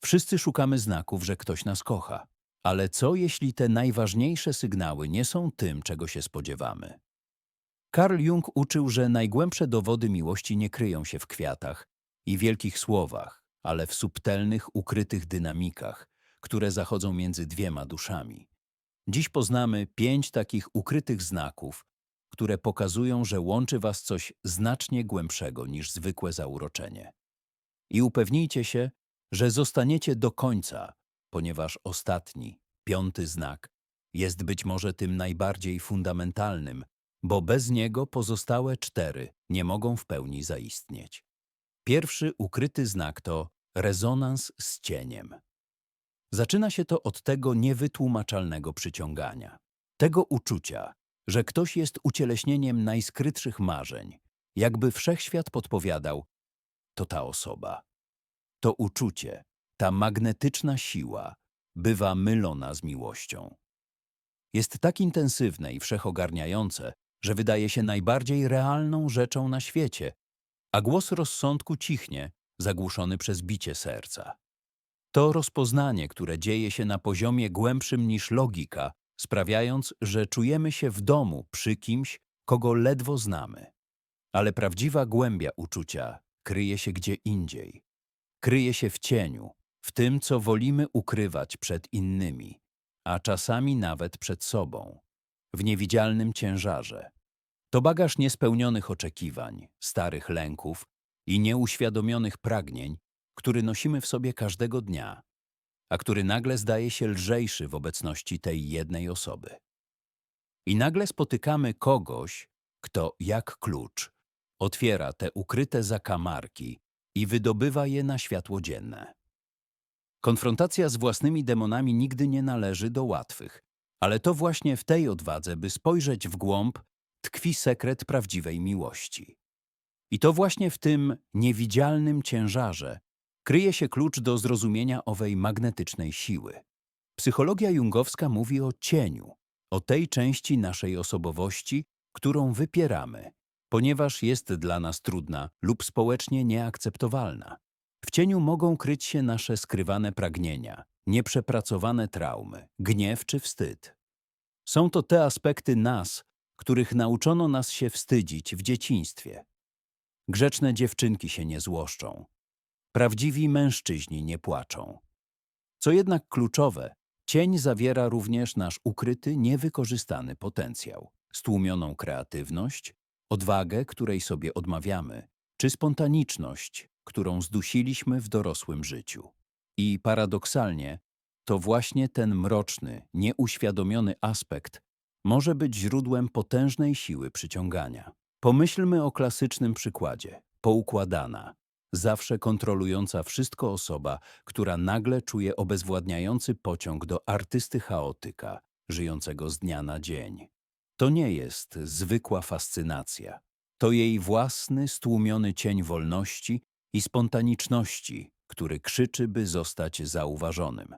Wszyscy szukamy znaków, że ktoś nas kocha. Ale co jeśli te najważniejsze sygnały nie są tym, czego się spodziewamy? Carl Jung uczył, że najgłębsze dowody miłości nie kryją się w kwiatach i wielkich słowach, ale w subtelnych, ukrytych dynamikach, które zachodzą między dwiema duszami. Dziś poznamy 5 takich ukrytych znaków, które pokazują, że łączy was coś znacznie głębszego niż zwykłe zauroczenie. I upewnijcie się, że zostaniecie do końca, ponieważ ostatni, 5. znak jest być może tym najbardziej fundamentalnym, bo bez niego pozostałe 4 nie mogą w pełni zaistnieć. Pierwszy ukryty znak to rezonans z cieniem. Zaczyna się to od tego niewytłumaczalnego przyciągania, tego uczucia, że ktoś jest ucieleśnieniem najskrytszych marzeń, jakby wszechświat podpowiadał, to ta osoba. To uczucie, ta magnetyczna siła, bywa mylona z miłością. Jest tak intensywne i wszechogarniające, że wydaje się najbardziej realną rzeczą na świecie, a głos rozsądku cichnie, zagłuszony przez bicie serca. To rozpoznanie, które dzieje się na poziomie głębszym niż logika, sprawiając, że czujemy się w domu przy kimś, kogo ledwo znamy. Ale prawdziwa głębia uczucia kryje się gdzie indziej. Kryje się w cieniu, w tym, co wolimy ukrywać przed innymi, a czasami nawet przed sobą, w niewidzialnym ciężarze. To bagaż niespełnionych oczekiwań, starych lęków i nieuświadomionych pragnień, który nosimy w sobie każdego dnia, a który nagle zdaje się lżejszy w obecności tej jednej osoby. I nagle spotykamy kogoś, kto jak klucz otwiera te ukryte zakamarki i wydobywa je na światło dzienne. Konfrontacja z własnymi demonami nigdy nie należy do łatwych, ale to właśnie w tej odwadze, by spojrzeć w głąb, tkwi sekret prawdziwej miłości. I to właśnie w tym niewidzialnym ciężarze kryje się klucz do zrozumienia owej magnetycznej siły. Psychologia jungowska mówi o cieniu, o tej części naszej osobowości, którą wypieramy, ponieważ jest dla nas trudna lub społecznie nieakceptowalna. W cieniu mogą kryć się nasze skrywane pragnienia, nieprzepracowane traumy, gniew czy wstyd. Są to te aspekty nas, których nauczono nas się wstydzić w dzieciństwie. Grzeczne dziewczynki się nie złoszczą. Prawdziwi mężczyźni nie płaczą. Co jednak kluczowe, cień zawiera również nasz ukryty, niewykorzystany potencjał, stłumioną kreatywność, odwagę, której sobie odmawiamy, czy spontaniczność, którą zdusiliśmy w dorosłym życiu. I paradoksalnie, to właśnie ten mroczny, nieuświadomiony aspekt może być źródłem potężnej siły przyciągania. Pomyślmy o klasycznym przykładzie. Poukładana, zawsze kontrolująca wszystko osoba, która nagle czuje obezwładniający pociąg do artysty chaotyka, żyjącego z dnia na dzień. To nie jest zwykła fascynacja. To jej własny, stłumiony cień wolności i spontaniczności, który krzyczy, by zostać zauważonym.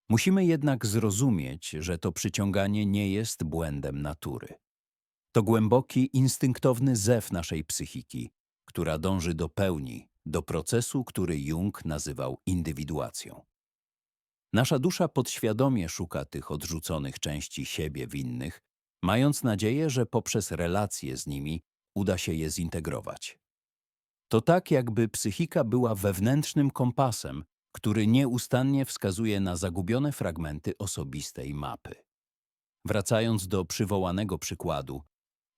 Musimy jednak zrozumieć, że to przyciąganie nie jest błędem natury. To głęboki, instynktowny zew naszej psychiki, która dąży do pełni, do procesu, który Jung nazywał indywiduacją. Nasza dusza podświadomie szuka tych odrzuconych części siebie w innych, mając nadzieję, że poprzez relacje z nimi uda się je zintegrować. To tak, jakby psychika była wewnętrznym kompasem, który nieustannie wskazuje na zagubione fragmenty osobistej mapy. Wracając do przywołanego przykładu,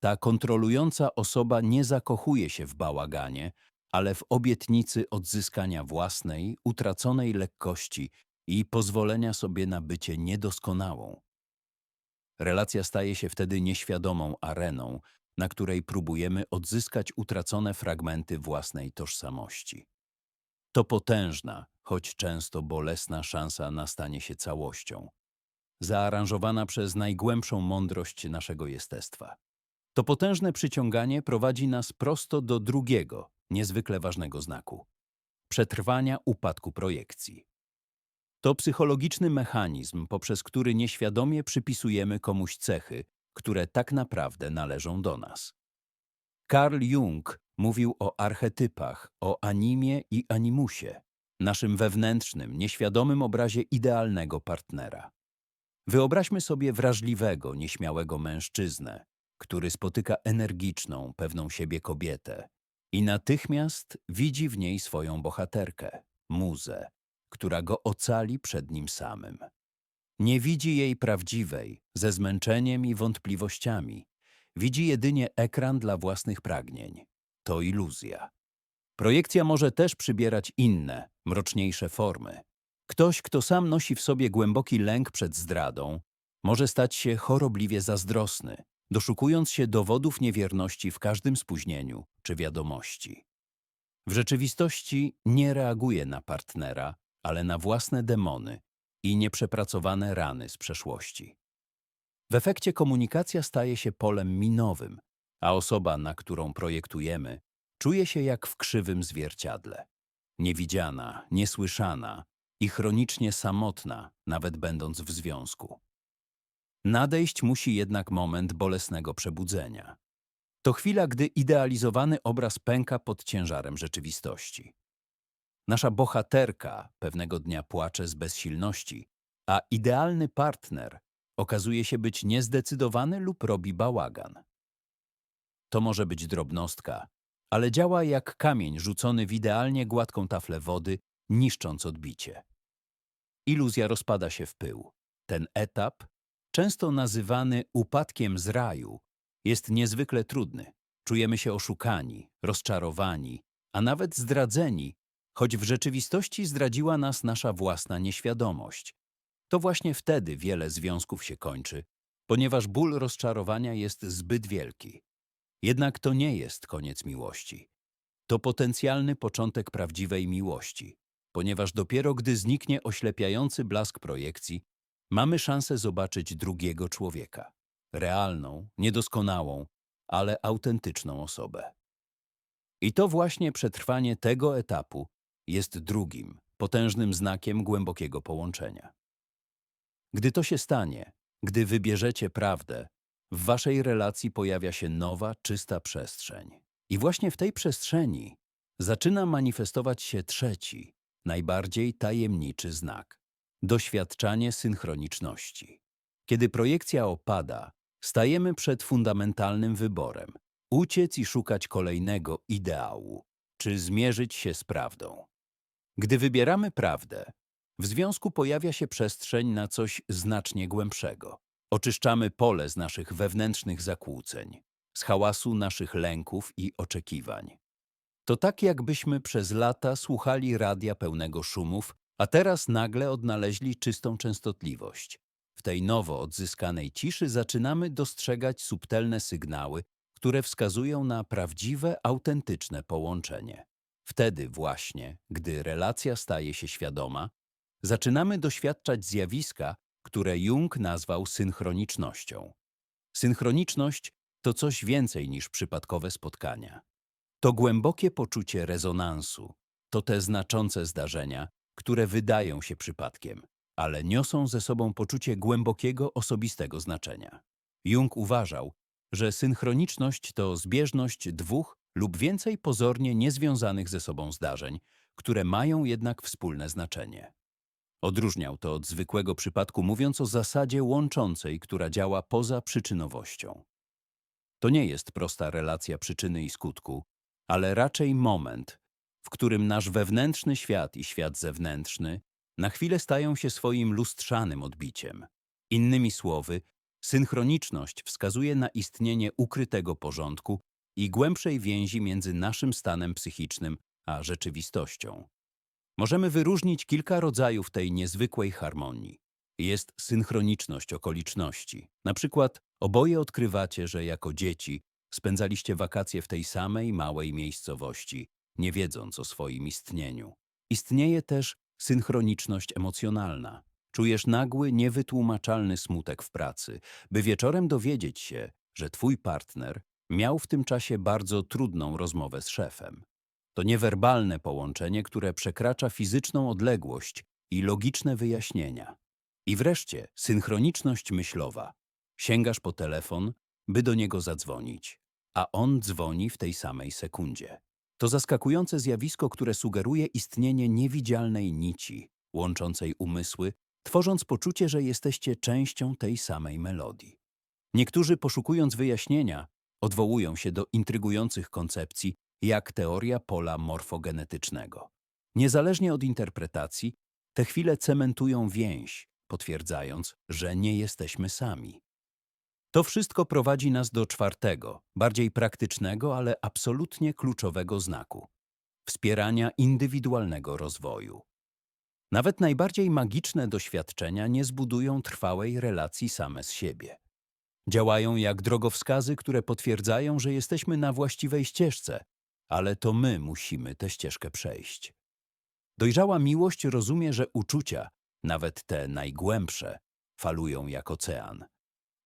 ta kontrolująca osoba nie zakochuje się w bałaganie, ale w obietnicy odzyskania własnej, utraconej lekkości i pozwolenia sobie na bycie niedoskonałą. Relacja staje się wtedy nieświadomą areną, na której próbujemy odzyskać utracone fragmenty własnej tożsamości. To potężna, choć często bolesna szansa na stanie się całością, zaaranżowana przez najgłębszą mądrość naszego jestestwa. To potężne przyciąganie prowadzi nas prosto do drugiego, niezwykle ważnego znaku – przetrwania upadku projekcji. To psychologiczny mechanizm, poprzez który nieświadomie przypisujemy komuś cechy, które tak naprawdę należą do nas. Carl Jung mówił o archetypach, o animie i animusie. naszym wewnętrznym, nieświadomym obrazie idealnego partnera. Wyobraźmy sobie wrażliwego, nieśmiałego mężczyznę, który spotyka energiczną, pewną siebie kobietę i natychmiast widzi w niej swoją bohaterkę, muzę, która go ocali przed nim samym. Nie widzi jej prawdziwej, ze zmęczeniem i wątpliwościami. Widzi jedynie ekran dla własnych pragnień. To iluzja. Projekcja może też przybierać inne, mroczniejsze formy. Ktoś, kto sam nosi w sobie głęboki lęk przed zdradą, może stać się chorobliwie zazdrosny, doszukując się dowodów niewierności w każdym spóźnieniu czy wiadomości. W rzeczywistości nie reaguje na partnera, ale na własne demony i nieprzepracowane rany z przeszłości. W efekcie komunikacja staje się polem minowym, a osoba, na którą projektujemy, czuje się jak w krzywym zwierciadle. Niewidziana, niesłyszana i chronicznie samotna, nawet będąc w związku. Nadejść musi jednak moment bolesnego przebudzenia. To chwila, gdy idealizowany obraz pęka pod ciężarem rzeczywistości. Nasza bohaterka pewnego dnia płacze z bezsilności, a idealny partner okazuje się być niezdecydowany lub robi bałagan. To może być drobnostka, ale działa jak kamień rzucony w idealnie gładką taflę wody, niszcząc odbicie. Iluzja rozpada się w pył. Ten etap, często nazywany upadkiem z raju, jest niezwykle trudny. Czujemy się oszukani, rozczarowani, a nawet zdradzeni, choć w rzeczywistości zdradziła nas nasza własna nieświadomość. To właśnie wtedy wiele związków się kończy, ponieważ ból rozczarowania jest zbyt wielki. Jednak to nie jest koniec miłości. To potencjalny początek prawdziwej miłości, ponieważ dopiero gdy zniknie oślepiający blask projekcji, mamy szansę zobaczyć drugiego człowieka. Realną, niedoskonałą, ale autentyczną osobę. I to właśnie przetrwanie tego etapu jest drugim, potężnym znakiem głębokiego połączenia. Gdy to się stanie, gdy wybierzecie prawdę, w waszej relacji pojawia się nowa, czysta przestrzeń. I właśnie w tej przestrzeni zaczyna manifestować się trzeci, najbardziej tajemniczy znak – doświadczanie synchroniczności. Kiedy projekcja opada, stajemy przed fundamentalnym wyborem – uciec i szukać kolejnego ideału, czy zmierzyć się z prawdą. Gdy wybieramy prawdę, w związku pojawia się przestrzeń na coś znacznie głębszego. Oczyszczamy pole z naszych wewnętrznych zakłóceń, z hałasu naszych lęków i oczekiwań. To tak, jakbyśmy przez lata słuchali radia pełnego szumów, a teraz nagle odnaleźli czystą częstotliwość. W tej nowo odzyskanej ciszy zaczynamy dostrzegać subtelne sygnały, które wskazują na prawdziwe, autentyczne połączenie. Wtedy właśnie, gdy relacja staje się świadoma, zaczynamy doświadczać zjawiska, które Jung nazwał synchronicznością. Synchroniczność to coś więcej niż przypadkowe spotkania. To głębokie poczucie rezonansu, to te znaczące zdarzenia, które wydają się przypadkiem, ale niosą ze sobą poczucie głębokiego, osobistego znaczenia. Jung uważał, że synchroniczność to zbieżność dwóch lub więcej pozornie niezwiązanych ze sobą zdarzeń, które mają jednak wspólne znaczenie. Odróżniał to od zwykłego przypadku, mówiąc o zasadzie łączącej, która działa poza przyczynowością. To nie jest prosta relacja przyczyny i skutku, ale raczej moment, w którym nasz wewnętrzny świat i świat zewnętrzny na chwilę stają się swoim lustrzanym odbiciem. Innymi słowy, synchroniczność wskazuje na istnienie ukrytego porządku i głębszej więzi między naszym stanem psychicznym a rzeczywistością. Możemy wyróżnić kilka rodzajów tej niezwykłej harmonii. Jest synchroniczność okoliczności. Na przykład oboje odkrywacie, że jako dzieci spędzaliście wakacje w tej samej małej miejscowości, nie wiedząc o swoim istnieniu. Istnieje też synchroniczność emocjonalna. Czujesz nagły, niewytłumaczalny smutek w pracy, by wieczorem dowiedzieć się, że twój partner miał w tym czasie bardzo trudną rozmowę z szefem. To niewerbalne połączenie, które przekracza fizyczną odległość i logiczne wyjaśnienia. I wreszcie synchroniczność myślowa. Sięgasz po telefon, by do niego zadzwonić, a on dzwoni w tej samej sekundzie. To zaskakujące zjawisko, które sugeruje istnienie niewidzialnej nici, łączącej umysły, tworząc poczucie, że jesteście częścią tej samej melodii. Niektórzy, poszukując wyjaśnienia, odwołują się do intrygujących koncepcji, jak teoria pola morfogenetycznego. Niezależnie od interpretacji, te chwile cementują więź, potwierdzając, że nie jesteśmy sami. To wszystko prowadzi nas do czwartego, bardziej praktycznego, ale absolutnie kluczowego znaku – wspierania indywidualnego rozwoju. Nawet najbardziej magiczne doświadczenia nie zbudują trwałej relacji same z siebie. Działają jak drogowskazy, które potwierdzają, że jesteśmy na właściwej ścieżce, ale to my musimy tę ścieżkę przejść. Dojrzała miłość rozumie, że uczucia, nawet te najgłębsze, falują jak ocean.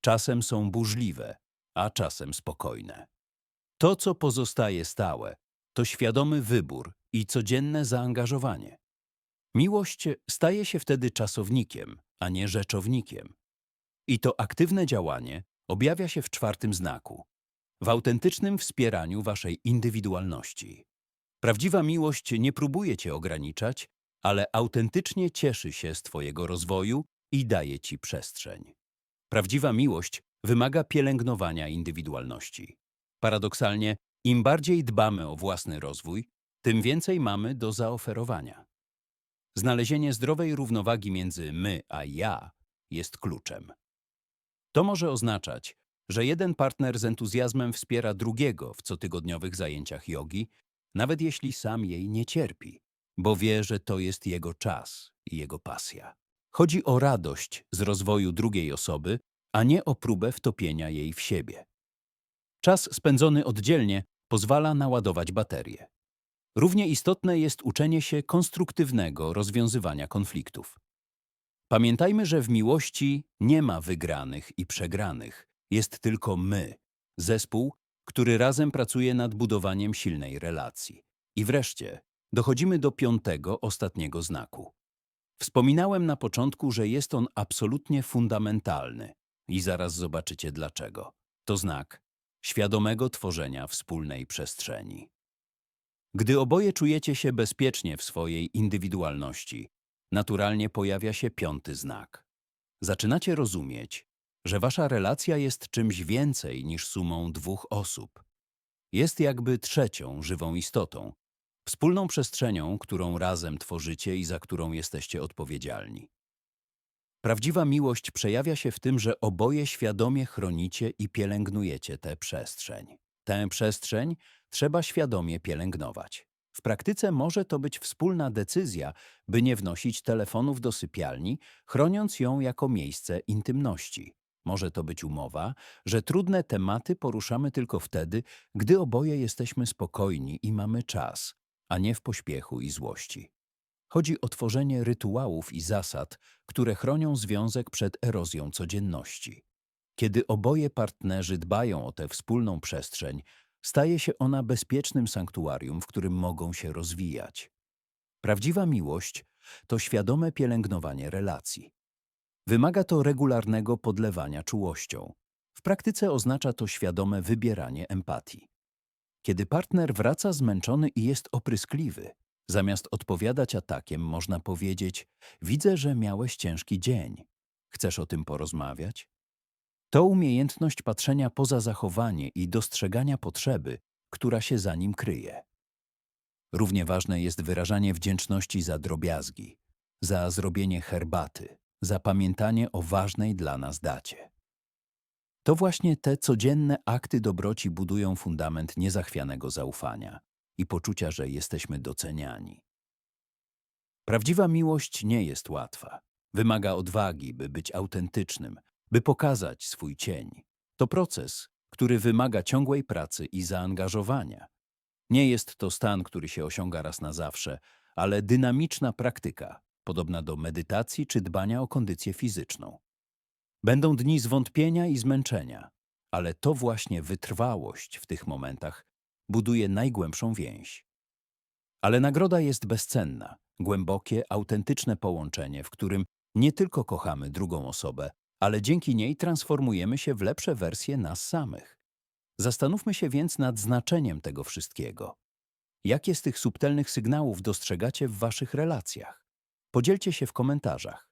Czasem są burzliwe, a czasem spokojne. To, co pozostaje stałe, to świadomy wybór i codzienne zaangażowanie. Miłość staje się wtedy czasownikiem, a nie rzeczownikiem. I to aktywne działanie objawia się w czwartym znaku, w autentycznym wspieraniu waszej indywidualności. Prawdziwa miłość nie próbuje cię ograniczać, ale autentycznie cieszy się z twojego rozwoju i daje ci przestrzeń. Prawdziwa miłość wymaga pielęgnowania indywidualności. Paradoksalnie, im bardziej dbamy o własny rozwój, tym więcej mamy do zaoferowania. Znalezienie zdrowej równowagi między my a ja jest kluczem. To może oznaczać, że jeden partner z entuzjazmem wspiera drugiego w cotygodniowych zajęciach jogi, nawet jeśli sam jej nie cierpi, bo wie, że to jest jego czas i jego pasja. Chodzi o radość z rozwoju drugiej osoby, a nie o próbę wtopienia jej w siebie. Czas spędzony oddzielnie pozwala naładować baterie. Równie istotne jest uczenie się konstruktywnego rozwiązywania konfliktów. Pamiętajmy, że w miłości nie ma wygranych i przegranych. Jest tylko my, zespół, który razem pracuje nad budowaniem silnej relacji. I wreszcie dochodzimy do piątego, ostatniego znaku. Wspominałem na początku, że jest on absolutnie fundamentalny i zaraz zobaczycie dlaczego. To znak świadomego tworzenia wspólnej przestrzeni. Gdy oboje czujecie się bezpiecznie w swojej indywidualności, naturalnie pojawia się piąty znak. Zaczynacie rozumieć, że wasza relacja jest czymś więcej niż sumą dwóch osób. Jest jakby trzecią żywą istotą, wspólną przestrzenią, którą razem tworzycie i za którą jesteście odpowiedzialni. Prawdziwa miłość przejawia się w tym, że oboje świadomie chronicie i pielęgnujecie tę przestrzeń. Tę przestrzeń trzeba świadomie pielęgnować. W praktyce może to być wspólna decyzja, by nie wnosić telefonów do sypialni, chroniąc ją jako miejsce intymności. Może to być umowa, że trudne tematy poruszamy tylko wtedy, gdy oboje jesteśmy spokojni i mamy czas, a nie w pośpiechu i złości. Chodzi o tworzenie rytuałów i zasad, które chronią związek przed erozją codzienności. Kiedy oboje partnerzy dbają o tę wspólną przestrzeń, staje się ona bezpiecznym sanktuarium, w którym mogą się rozwijać. Prawdziwa miłość to świadome pielęgnowanie relacji. Wymaga to regularnego podlewania czułością. W praktyce oznacza to świadome wybieranie empatii. Kiedy partner wraca zmęczony i jest opryskliwy, zamiast odpowiadać atakiem, można powiedzieć: widzę, że miałeś ciężki dzień. Chcesz o tym porozmawiać? To umiejętność patrzenia poza zachowanie i dostrzegania potrzeby, która się za nim kryje. Równie ważne jest wyrażanie wdzięczności za drobiazgi, za zrobienie herbaty, za pamiętanie o ważnej dla nas dacie. To właśnie te codzienne akty dobroci budują fundament niezachwianego zaufania i poczucia, że jesteśmy doceniani. Prawdziwa miłość nie jest łatwa. Wymaga odwagi, by być autentycznym, by pokazać swój cień. To proces, który wymaga ciągłej pracy i zaangażowania. Nie jest to stan, który się osiąga raz na zawsze, ale dynamiczna praktyka, podobna do medytacji czy dbania o kondycję fizyczną. Będą dni zwątpienia i zmęczenia, ale to właśnie wytrwałość w tych momentach buduje najgłębszą więź. Ale nagroda jest bezcenna, głębokie, autentyczne połączenie, w którym nie tylko kochamy drugą osobę, ale dzięki niej transformujemy się w lepsze wersje nas samych. Zastanówmy się więc nad znaczeniem tego wszystkiego. Jakie z tych subtelnych sygnałów dostrzegacie w waszych relacjach? Podzielcie się w komentarzach.